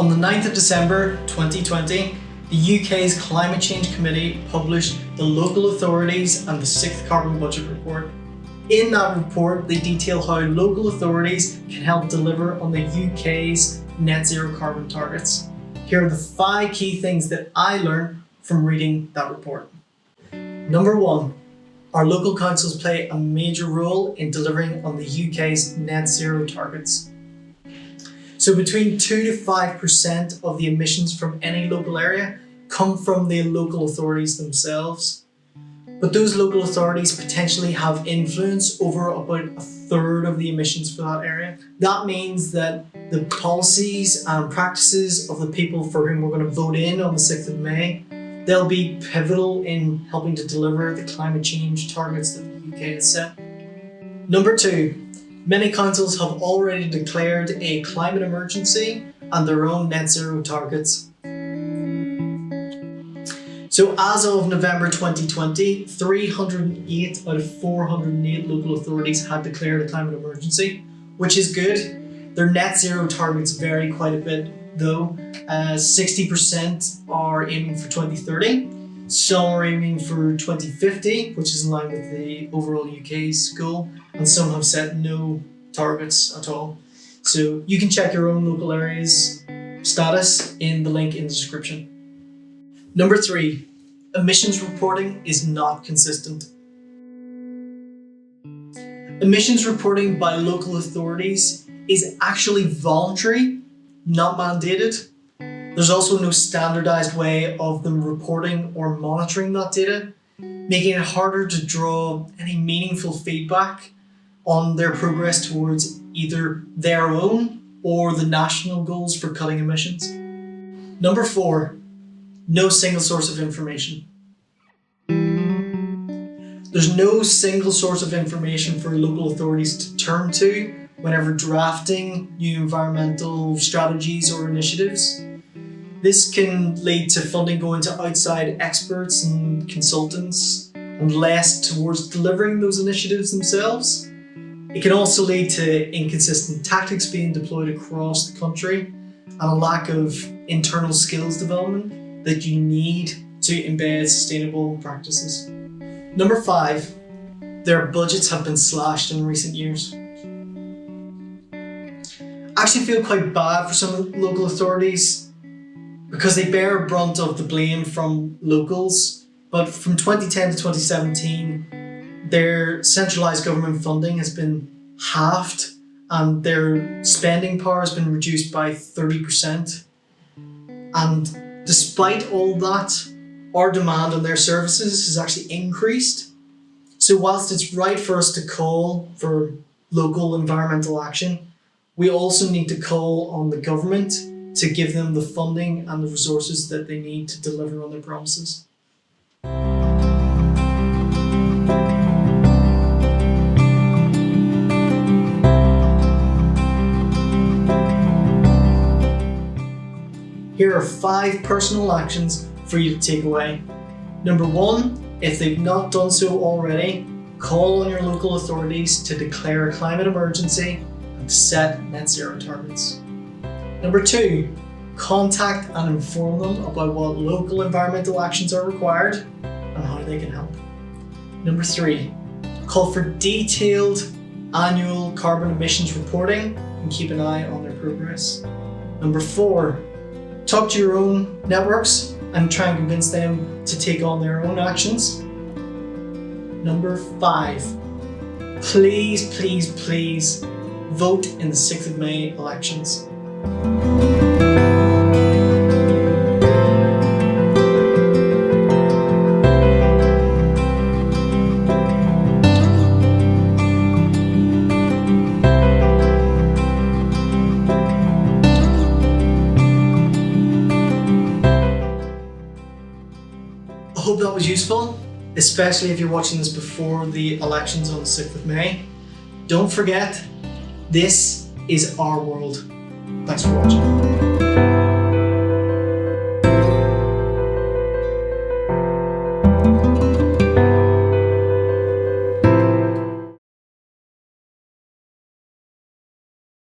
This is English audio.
On the 9th of December 2020, the UK's Climate Change Committee published the Local Authorities and the 6th Carbon Budget Report. In that report, they detail how local authorities can help deliver on the UK's net zero carbon targets. Here are the 5 key things that I learned from reading that report. Number 1, our local councils play a major role in delivering on the UK's net zero targets. So between 2 to 5% of the emissions from any local area come from the local authorities themselves. But those local authorities potentially have influence over about 1/3 of the emissions for that area. That means that the policies and practices of the people for whom we're going to vote in on the 6th of May, they'll be pivotal in helping to deliver the climate change targets that the UK has set. Number 2, many councils have already declared a climate emergency and their own net zero targets. So as of November 2020, 308 out of 408 local authorities had declared a climate emergency, which is good. Their net zero targets vary quite a bit though. 60% are aiming for 2030, some are aiming for 2050, which is in line with the overall UK's goal, and some have set no targets at all. So you can check your own local area's status in the link in the description. Number 3, emissions reporting is not consistent. Emissions reporting by local authorities is actually voluntary, not mandated. There's also no standardized way of them reporting or monitoring that data, making it harder to draw any meaningful feedback on their progress towards either their own or the national goals for cutting emissions. Number 4, no single source of information. There's no single source of information for local authorities to turn to whenever drafting new environmental strategies or initiatives. This can lead to funding going to outside experts and consultants and less towards delivering those initiatives themselves. It can also lead to inconsistent tactics being deployed across the country and a lack of internal skills development that you need to embed sustainable practices. Number 5, their budgets have been slashed in recent years. I actually feel quite bad for some of the local authorities because they bear a brunt of the blame from locals, but from 2010 to 2017, their centralised government funding has been halved and their spending power has been reduced by 30%. And despite all that, our demand on their services has actually increased. So whilst it's right for us to call for local environmental action, we also need to call on the government to give them the funding and the resources that they need to deliver on their promises. Here are 5 personal actions for you to take away. Number 1, if they've not done so already, call on your local authorities to declare a climate emergency and set net zero targets. Number 2, contact and inform them about what local environmental actions are required and how they can help. Number 3, call for detailed annual carbon emissions reporting and keep an eye on their progress. Number 4, talk to your own networks and try and convince them to take on their own actions. Number 5, please, please, please vote in the 6th of May elections. I hope that was useful, especially if you're watching this before the elections on the 6th of May. Don't forget, this is our world. Thanks for watching.